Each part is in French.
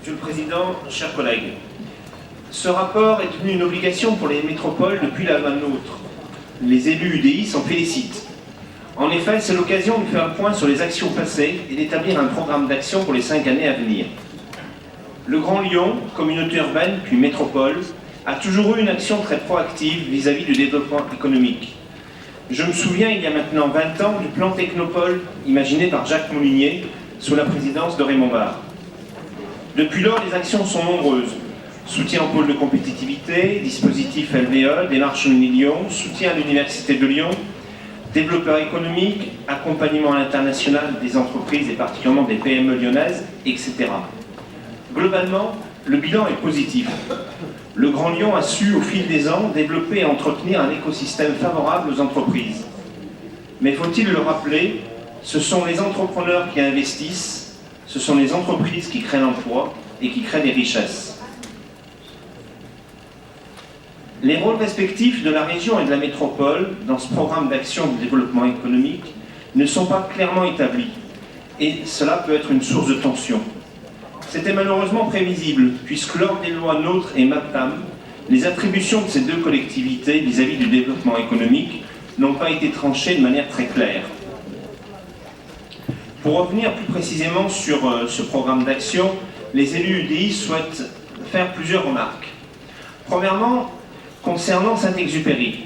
Monsieur le Président, chers collègues, ce rapport est devenu une obligation pour les métropoles depuis la loi NOTRe. Les élus UDI s'en félicitent. En effet, c'est l'occasion de faire le point sur les actions passées et d'établir un programme d'action pour les 5 années à venir. Le Grand Lyon, communauté urbaine puis métropole, a toujours eu une action très proactive vis-à-vis du développement économique. Je me souviens, il y a maintenant 20 ans, du plan Technopole imaginé par Jacques Moulinier sous la présidence de Raymond Barre. Depuis lors, les actions sont nombreuses. Soutien au pôle de compétitivité, dispositif LVE, démarche Lyon, soutien à l'Université de Lyon, développeur économique, accompagnement à l'international des entreprises et particulièrement des PME lyonnaises, etc. Globalement, le bilan est positif. Le Grand Lyon a su, au fil des ans, développer et entretenir un écosystème favorable aux entreprises. Mais faut-il le rappeler, ce sont les entrepreneurs qui investissent, ce sont les entreprises qui créent l'emploi et qui créent des richesses. Les rôles respectifs de la région et de la métropole dans ce programme d'action de développement économique ne sont pas clairement établis, et cela peut être une source de tension. C'était malheureusement prévisible, puisque lors des lois NOTRe et MAPTAM, les attributions de ces deux collectivités vis-à-vis du développement économique n'ont pas été tranchées de manière très claire. Pour revenir plus précisément sur ce programme d'action, les élus UDI souhaitent faire plusieurs remarques. Premièrement, concernant Saint-Exupéry,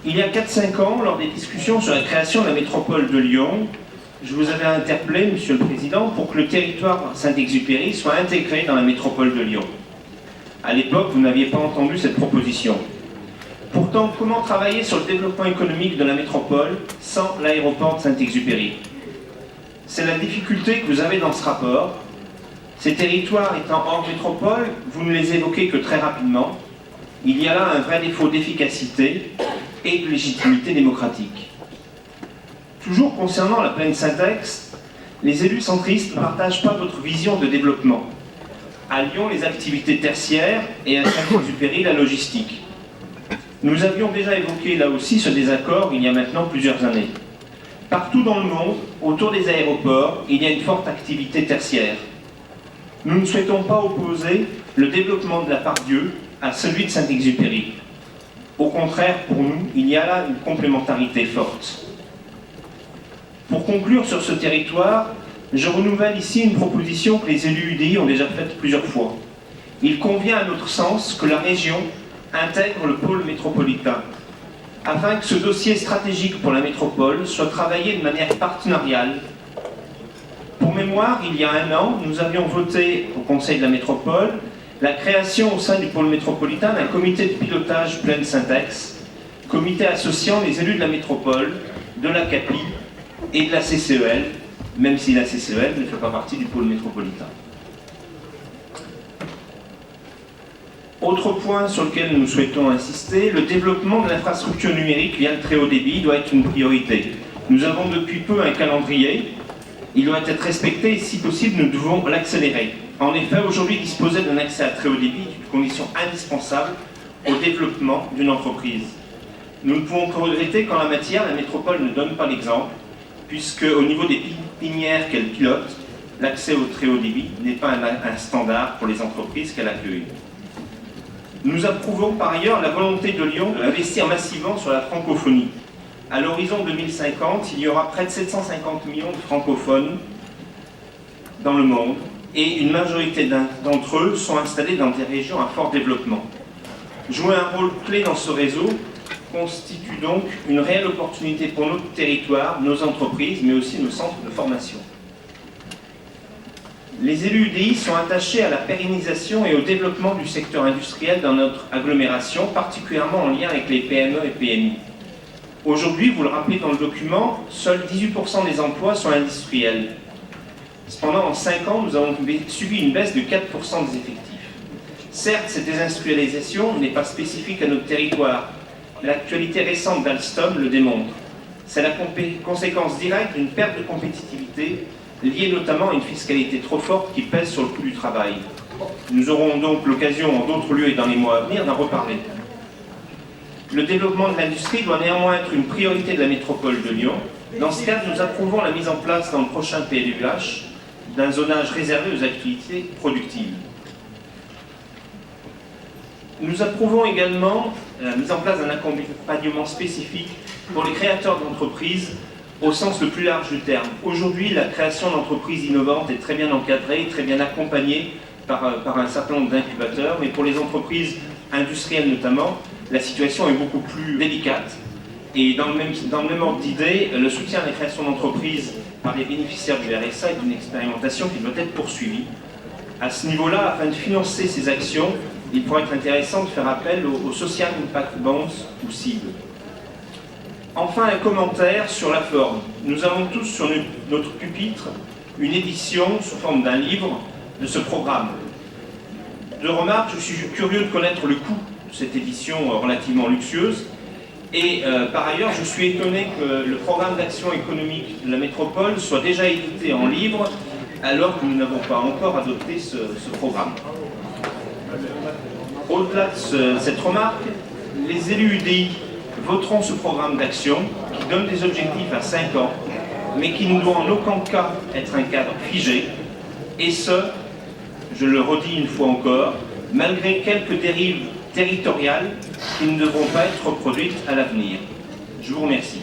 il y a 4-5 ans, lors des discussions sur la création de la métropole de Lyon, je vous avais interpellé, Monsieur le Président, pour que le territoire Saint-Exupéry soit intégré dans la métropole de Lyon. À l'époque, vous n'aviez pas entendu cette proposition. Pourtant, comment travailler sur le développement économique de la métropole sans l'aéroport de Saint-Exupéry? C'est la difficulté que vous avez dans ce rapport. Ces territoires étant hors métropole, vous ne les évoquez que très rapidement. Il y a là un vrai défaut d'efficacité et de légitimité démocratique. Toujours concernant la plaine Saint-Ex, les élus centristes ne partagent pas votre vision de développement. À Lyon, les activités tertiaires et à Saint-Exupéry, la logistique. Nous avions déjà évoqué là aussi ce désaccord il y a maintenant plusieurs années. Partout dans le monde, autour des aéroports, il y a une forte activité tertiaire. Nous ne souhaitons pas opposer le développement de la Part-Dieu à celui de Saint-Exupéry. Au contraire, pour nous, il y a là une complémentarité forte. Pour conclure sur ce territoire, je renouvelle ici une proposition que les élus UDI ont déjà faite plusieurs fois. Il convient à notre sens que la région intègre le pôle métropolitain, afin que ce dossier stratégique pour la métropole soit travaillé de manière partenariale. Pour mémoire, il y a 1 an, nous avions voté au Conseil de la métropole la création au sein du pôle métropolitain d'un comité de pilotage Plaine Saint-Ex, comité associant les élus de la métropole, de la CAPI et de la CCEL, même si la CCEL ne fait pas partie du pôle métropolitain. Autre point sur lequel nous souhaitons insister, le développement de l'infrastructure numérique via le très haut débit doit être une priorité. Nous avons depuis peu un calendrier, il doit être respecté et si possible nous devons l'accélérer. En effet, aujourd'hui, disposer d'un accès à très haut débit est une condition indispensable au développement d'une entreprise. Nous ne pouvons que regretter qu'en la matière, la métropole ne donne pas l'exemple, puisque au niveau des pépinières qu'elle pilote, l'accès au très haut débit n'est pas un standard pour les entreprises qu'elle accueille. Nous approuvons par ailleurs la volonté de Lyon d'investir massivement sur la francophonie. À l'horizon 2050, il y aura près de 750 millions de francophones dans le monde et une majorité d'entre eux sont installés dans des régions à fort développement. Jouer un rôle clé dans ce réseau constitue donc une réelle opportunité pour notre territoire, nos entreprises, mais aussi nos centres de formation. Les élus UDI sont attachés à la pérennisation et au développement du secteur industriel dans notre agglomération, particulièrement en lien avec les PME et PMI. Aujourd'hui, vous le rappelez dans le document, seuls 18% des emplois sont industriels. Cependant, en 5 ans, nous avons subi une baisse de 4% des effectifs. Certes, cette désindustrialisation n'est pas spécifique à notre territoire. L'actualité récente d'Alstom le démontre. C'est la conséquence directe d'une perte de compétitivité liée notamment à une fiscalité trop forte qui pèse sur le coût du travail. Nous aurons donc l'occasion en d'autres lieux et dans les mois à venir d'en reparler. Le développement de l'industrie doit néanmoins être une priorité de la métropole de Lyon. Dans ce cadre, nous approuvons la mise en place dans le prochain PLUH d'un zonage réservé aux activités productives. Nous approuvons également la mise en place d'un accompagnement spécifique pour les créateurs d'entreprises au sens le plus large du terme. Aujourd'hui, la création d'entreprises innovantes est très bien encadrée, très bien accompagnée par un certain nombre d'incubateurs, mais pour les entreprises industrielles notamment, la situation est beaucoup plus délicate. Et dans le même ordre d'idée, le soutien à la création d'entreprises par les bénéficiaires du RSA est une expérimentation qui doit être poursuivie. À ce niveau-là, afin de financer ces actions, il pourrait être intéressant de faire appel aux Social Impact Bonds ou SIB. Enfin, un commentaire sur la forme. Nous avons tous sur notre pupitre une édition sous forme d'un livre de ce programme. Deux remarques, je suis curieux de connaître le coût de cette édition relativement luxueuse. Et par ailleurs, je suis étonné que le programme d'action économique de la métropole soit déjà édité en livre alors que nous n'avons pas encore adopté ce programme. Au-delà de cette remarque, les élus UDI voteront ce programme d'action qui donne des objectifs à 5 ans, mais qui ne doit en aucun cas être un cadre figé, et ce, je le redis une fois encore, malgré quelques dérives territoriales qui ne devront pas être reproduites à l'avenir. Je vous remercie.